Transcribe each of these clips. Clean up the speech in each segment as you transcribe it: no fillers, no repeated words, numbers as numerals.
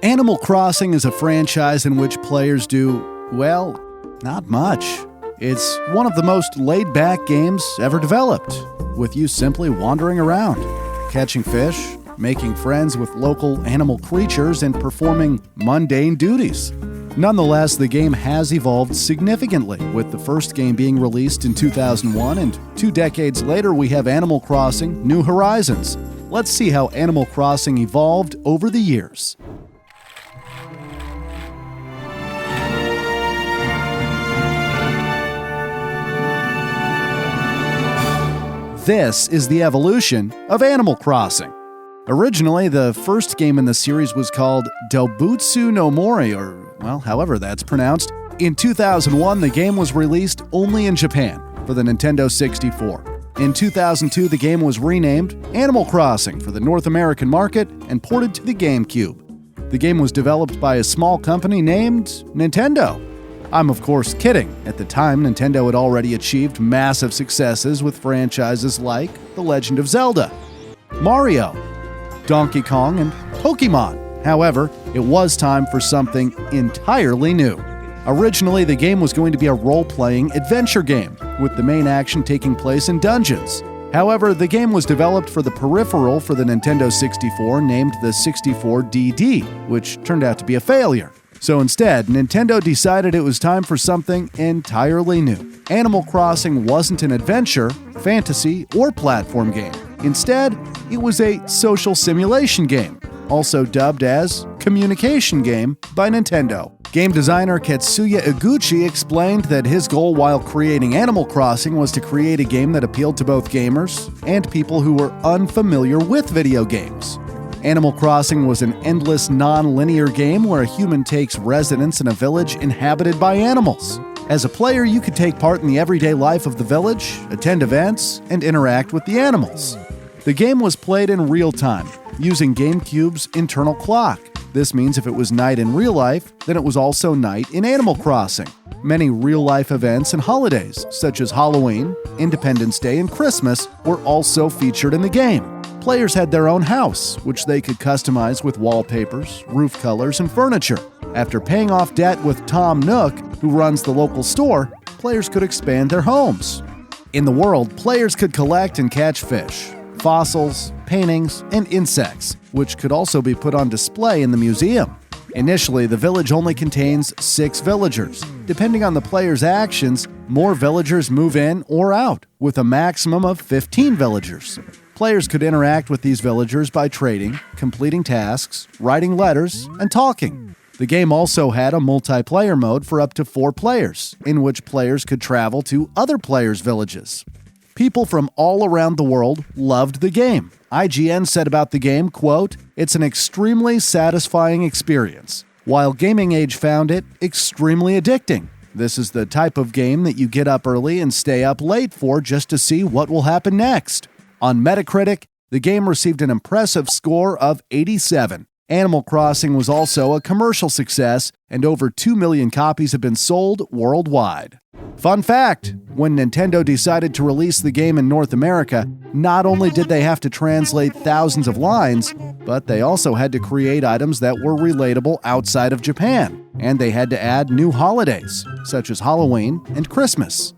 Animal Crossing is a franchise in which players do, well, not much. It's one of the most laid-back games ever developed, with you simply wandering around, catching fish, making friends with local animal creatures, and performing mundane duties. Nonetheless, the game has evolved significantly, with the first game being released in 2001, and 2 decades later we have Animal Crossing: New Horizons. Let's see how Animal Crossing evolved over the years. This is the evolution of Animal Crossing. Originally, the first game in the series was called Doubutsu no Mori, or, well, however that's pronounced. In 2001, the game was released only in Japan for the Nintendo 64. In 2002, the game was renamed Animal Crossing for the North American market and ported to the GameCube. The game was developed by a small company named Nintendo. I'm of course kidding. At the time, Nintendo had already achieved massive successes with franchises like The Legend of Zelda, Mario, Donkey Kong, and Pokemon. However, it was time for something entirely new. Originally, the game was going to be a role-playing adventure game, with the main action taking place in dungeons. However, the game was developed for the peripheral for the Nintendo 64 named the 64DD, which turned out to be a failure. So instead, Nintendo decided it was time for something entirely new. Animal Crossing wasn't an adventure, fantasy, or platform game. Instead, it was a social simulation game, also dubbed as Communication Game by Nintendo. Game designer Katsuya Iguchi explained that his goal while creating Animal Crossing was to create a game that appealed to both gamers and people who were unfamiliar with video games. Animal Crossing was an endless, non-linear game where a human takes residence in a village inhabited by animals. As a player, you could take part in the everyday life of the village, attend events, and interact with the animals. The game was played in real time, using GameCube's internal clock. This means if it was night in real life, then it was also night in Animal Crossing. Many real-life events and holidays, such as Halloween, Independence Day, and Christmas, were also featured in the game. Players had their own house, which they could customize with wallpapers, roof colors, and furniture. After paying off debt with Tom Nook, who runs the local store, players could expand their homes. In the world, players could collect and catch fish, fossils, paintings, and insects, which could also be put on display in the museum. Initially, the village only contains 6 villagers. Depending on the player's actions, more villagers move in or out, with a maximum of 15 villagers. Players could interact with these villagers by trading, completing tasks, writing letters, and talking. The game also had a multiplayer mode for up to 4 players, in which players could travel to other players' villages. People from all around the world loved the game. IGN said about the game, quote, "It's an extremely satisfying experience, while Gaming Age found it extremely addicting. This is the type of game that you get up early and stay up late for just to see what will happen next." On Metacritic, the game received an impressive score of 87. Animal Crossing was also a commercial success, and over 2 million copies have been sold worldwide. Fun fact, when Nintendo decided to release the game in North America, not only did they have to translate thousands of lines, but they also had to create items that were relatable outside of Japan, and they had to add new holidays, such as Halloween and Christmas.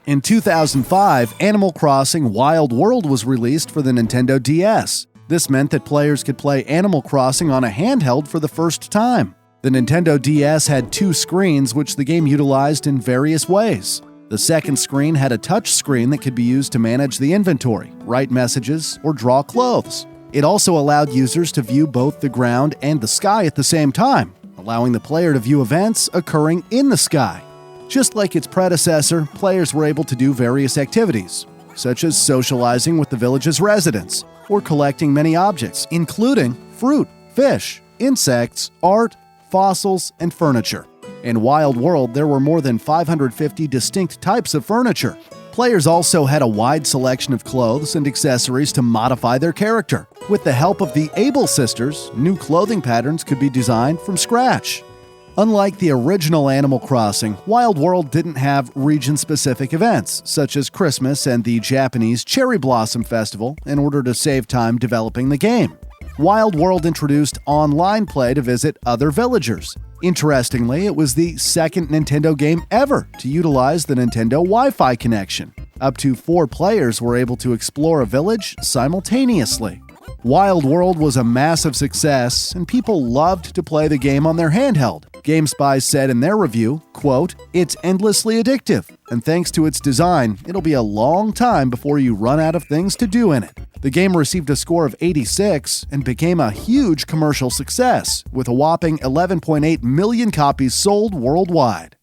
In 2005, Animal Crossing Wild World was released for the Nintendo DS. This meant that players could play Animal Crossing on a handheld for the first time. The Nintendo DS had 2 screens, which the game utilized in various ways. The second screen had a touch screen that could be used to manage the inventory, write messages, or draw clothes. It also allowed users to view both the ground and the sky at the same time, allowing the player to view events occurring in the sky. Just like its predecessor, players were able to do various activities, such as socializing with the village's residents, or collecting many objects, including fruit, fish, insects, art, fossils, and furniture. In Wild World, there were more than 550 distinct types of furniture. Players also had a wide selection of clothes and accessories to modify their character. With the help of the Able Sisters, new clothing patterns could be designed from scratch. Unlike the original Animal Crossing, Wild World didn't have region-specific events, such as Christmas and the Japanese Cherry Blossom Festival, in order to save time developing the game. Wild World introduced online play to visit other villagers. Interestingly, it was the second Nintendo game ever to utilize the Nintendo Wi-Fi connection. Up to 4 players were able to explore a village simultaneously. Wild World was a massive success, and people loved to play the game on their handheld. GameSpy said in their review, quote, "It's endlessly addictive, and thanks to its design, it'll be a long time before you run out of things to do in it." The game received a score of 86 and became a huge commercial success, with a whopping 11.8 million copies sold worldwide.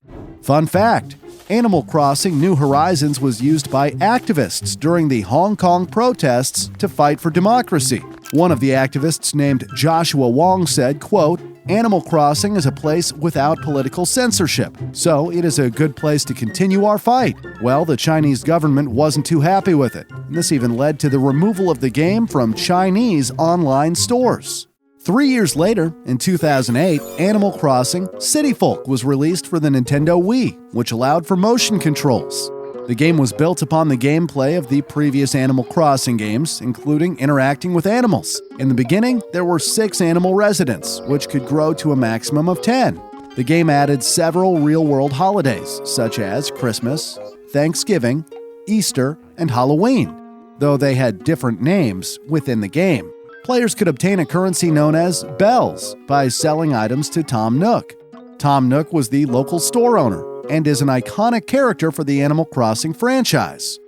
Fun fact: Animal Crossing New Horizons was used by activists during the Hong Kong protests to fight for democracy. One of the activists, named Joshua Wong, said, quote, "Animal Crossing is a place without political censorship, so it is a good place to continue our fight." Well, the Chinese government wasn't too happy with it, and this even led to the removal of the game from Chinese online stores. 3 years later, in 2008, Animal Crossing City Folk was released for the Nintendo Wii, which allowed for motion controls. The game was built upon the gameplay of the previous Animal Crossing games, including interacting with animals. In the beginning, there were 6 animal residents, which could grow to a maximum of 10. The game added several real-world holidays, such as Christmas, Thanksgiving, Easter, and Halloween, though they had different names within the game. Players could obtain a currency known as bells by selling items to Tom Nook. Tom Nook was the local store owner and is an iconic character for the Animal Crossing franchise.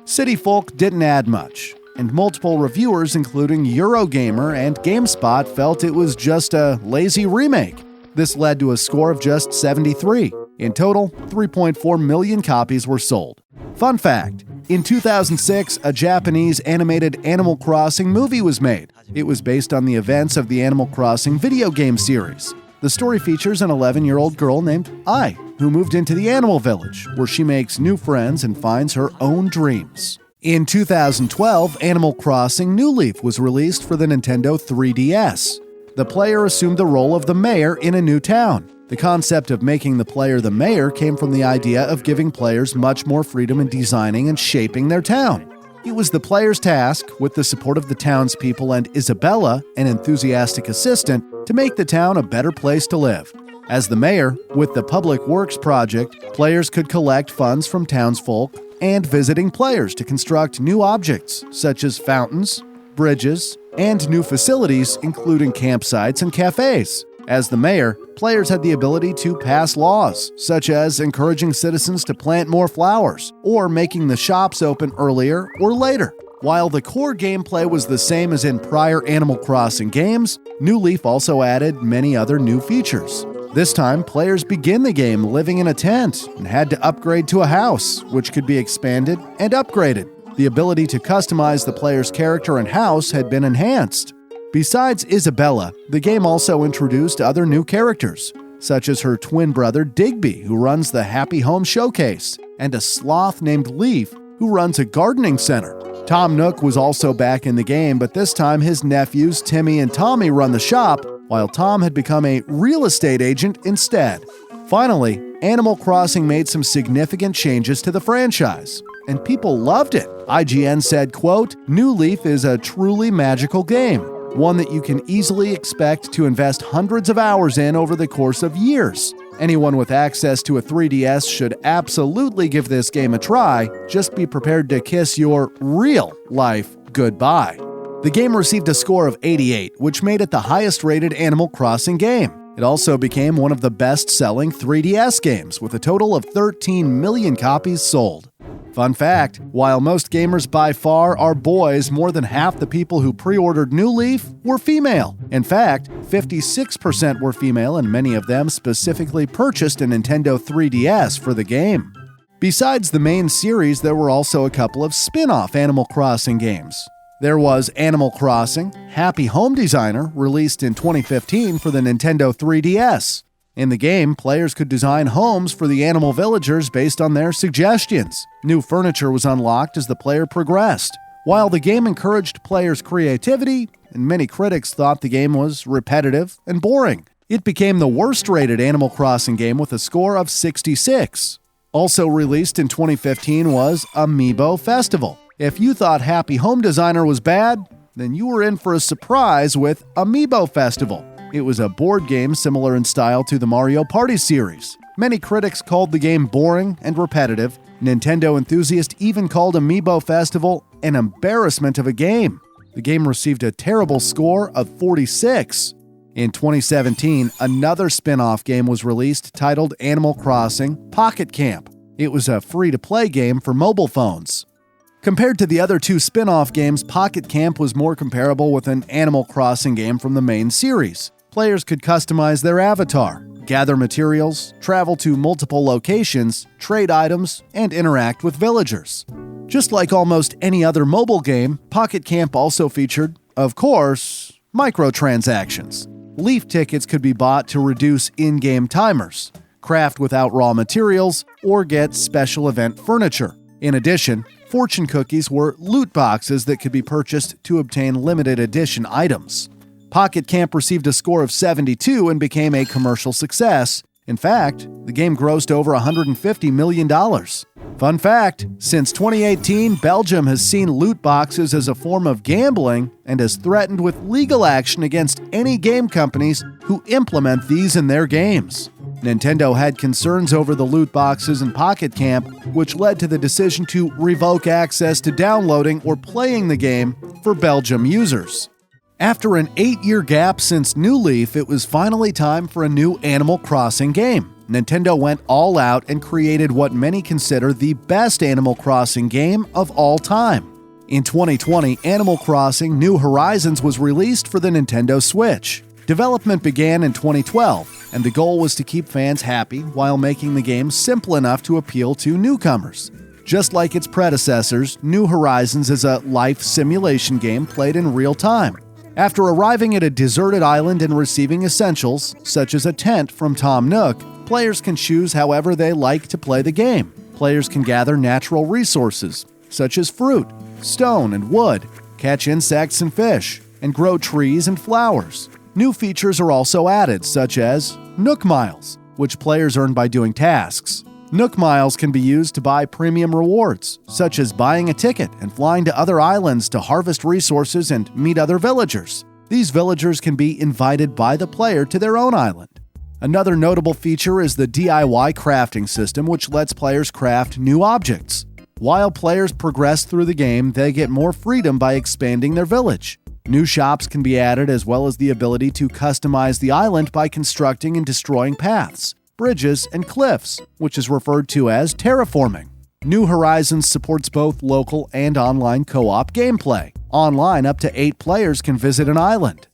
City Folk didn't add much, and multiple reviewers, including Eurogamer and GameSpot, felt it was just a lazy remake. This led to a score of just 73. In total, 3.4 million copies were sold. Fun fact: in 2006, a Japanese animated Animal Crossing movie was made. It was based on the events of the Animal Crossing video game series. The story features an 11-year-old girl named Ai, who moved into the animal village, where she makes new friends and finds her own dreams. In 2012, Animal Crossing New Leaf was released for the Nintendo 3DS. The player assumed the role of the mayor in a new town. The concept of making the player the mayor came from the idea of giving players much more freedom in designing and shaping their town. It was the player's task, with the support of the townspeople and Isabella, an enthusiastic assistant, to make the town a better place to live. As the mayor, with the Public Works project, players could collect funds from townsfolk and visiting players to construct new objects, such as fountains, bridges, and new facilities, including campsites and cafes. As the mayor, players had the ability to pass laws, such as encouraging citizens to plant more flowers, or making the shops open earlier or later. While the core gameplay was the same as in prior Animal Crossing games, New Leaf also added many other new features. This time, players begin the game living in a tent and had to upgrade to a house, which could be expanded and upgraded. The ability to customize the player's character and house had been enhanced. Besides Isabella, the game also introduced other new characters, such as her twin brother Digby, who runs the Happy Home Showcase, and a sloth named Leaf, who runs a gardening center. Tom Nook was also back in the game, but this time his nephews Timmy and Tommy run the shop, while Tom had become a real estate agent instead. Finally, Animal Crossing made some significant changes to the franchise, and people loved it. IGN said, quote, "New Leaf is a truly magical game, one that you can easily expect to invest hundreds of hours in over the course of years. Anyone with access to a 3DS should absolutely give this game a try. Just be prepared to kiss your real life goodbye." The game received a score of 88, which made it the highest-rated Animal Crossing game. It also became one of the best-selling 3DS games, with a total of 13 million copies sold. Fun fact, while most gamers by far are boys, more than half the people who pre-ordered New Leaf were female. In fact, 56% were female, and many of them specifically purchased a Nintendo 3DS for the game. Besides the main series, there were also a couple of spin-off Animal Crossing games. There was Animal Crossing Happy Home Designer, released in 2015 for the Nintendo 3DS. In the game, players could design homes for the animal villagers based on their suggestions. New furniture was unlocked as the player progressed. While the game encouraged players' creativity, and many critics thought the game was repetitive and boring, it became the worst-rated Animal Crossing game with a score of 66. Also released in 2015 was Amiibo Festival. If you thought Happy Home Designer was bad, then you were in for a surprise with Amiibo Festival. It was a board game similar in style to the Mario Party series. Many critics called the game boring and repetitive. Nintendo enthusiasts even called Amiibo Festival an embarrassment of a game. The game received a terrible score of 46. In 2017, another spin-off game was released titled Animal Crossing Pocket Camp. It was a free-to-play game for mobile phones. Compared to the other two spin-off games, Pocket Camp was more comparable with an Animal Crossing game from the main series. Players could customize their avatar, gather materials, travel to multiple locations, trade items, and interact with villagers. Just like almost any other mobile game, Pocket Camp also featured, of course, microtransactions. Leaf tickets could be bought to reduce in-game timers, craft without raw materials, or get special event furniture. In addition, fortune cookies were loot boxes that could be purchased to obtain limited edition items. Pocket Camp received a score of 72 and became a commercial success. In fact, the game grossed over $150 million. Fun fact, since 2018, Belgium has seen loot boxes as a form of gambling and has threatened with legal action against any game companies who implement these in their games. Nintendo had concerns over the loot boxes in Pocket Camp, which led to the decision to revoke access to downloading or playing the game for Belgium users. After an 8-year gap since New Leaf, it was finally time for a new Animal Crossing game. Nintendo went all out and created what many consider the best Animal Crossing game of all time. In 2020, Animal Crossing New Horizons was released for the Nintendo Switch. Development began in 2012, and the goal was to keep fans happy while making the game simple enough to appeal to newcomers. Just like its predecessors, New Horizons is a life simulation game played in real time. After arriving at a deserted island and receiving essentials, such as a tent from Tom Nook, players can choose however they like to play the game. Players can gather natural resources, such as fruit, stone, and wood, catch insects and fish, and grow trees and flowers. New features are also added, such as Nook Miles, which players earn by doing tasks. Nook Miles can be used to buy premium rewards, such as buying a ticket and flying to other islands to harvest resources and meet other villagers. These villagers can be invited by the player to their own island. Another notable feature is the DIY crafting system, which lets players craft new objects. While players progress through the game, they get more freedom by expanding their village. New shops can be added, as well as the ability to customize the island by constructing and destroying paths, bridges, and cliffs, which is referred to as terraforming. New Horizons supports both local and online co-op gameplay. Online, up to 8 players can visit an island.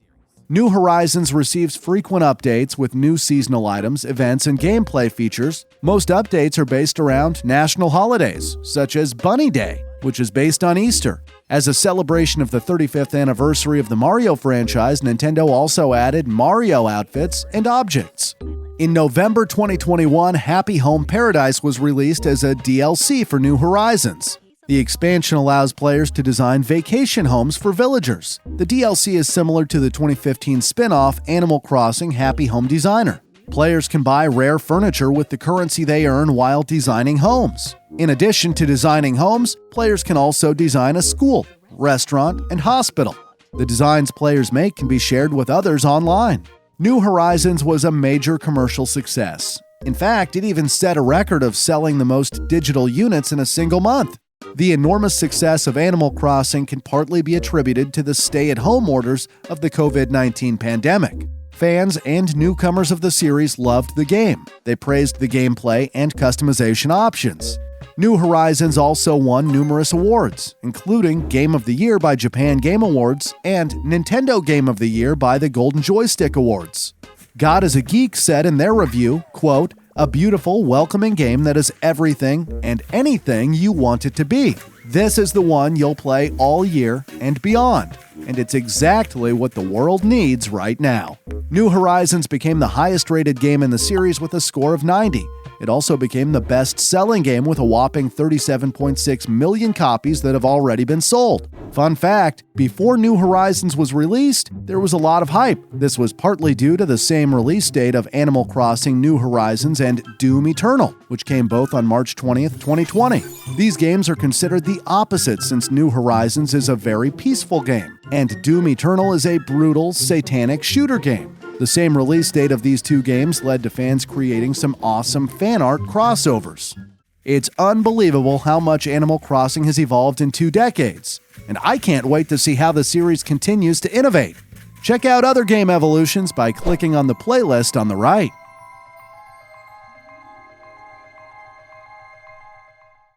New Horizons receives frequent updates with new seasonal items, events, and gameplay features. Most updates are based around national holidays, such as Bunny Day, which is based on Easter. As a celebration of the 35th anniversary of the Mario franchise, Nintendo also added Mario outfits and objects. In November 2021, Happy Home Paradise was released as a DLC for New Horizons. The expansion allows players to design vacation homes for villagers. The DLC is similar to the 2015 spin-off Animal Crossing Happy Home Designer. Players can buy rare furniture with the currency they earn while designing homes. In addition to designing homes, players can also design a school, restaurant, and hospital. The designs players make can be shared with others online. New Horizons was a major commercial success. In fact, it even set a record of selling the most digital units in a single month. The enormous success of Animal Crossing can partly be attributed to the stay-at-home orders of the COVID-19 pandemic. Fans and newcomers of the series loved the game. They praised the gameplay and customization options. New Horizons also won numerous awards, including Game of the Year by Japan Game Awards and Nintendo Game of the Year by the Golden Joystick Awards. God is a Geek said in their review, quote, "A beautiful, welcoming game that is everything and anything you want it to be. This is the one you'll play all year and beyond, and it's exactly what the world needs right now." New Horizons became the highest-rated game in the series with a score of 90. It also became the best-selling game with a whopping 37.6 million copies that have already been sold. Fun fact, before New Horizons was released, there was a lot of hype. This was partly due to the same release date of Animal Crossing New Horizons and Doom Eternal, which came both on March 20th, 2020. These games are considered the opposite since New Horizons is a very peaceful game. And Doom Eternal is a brutal, satanic shooter game. The same release date of these two games led to fans creating some awesome fan art crossovers. It's unbelievable how much Animal Crossing has evolved in 2 decades, and I can't wait to see how the series continues to innovate. Check out other game evolutions by clicking on the playlist on the right.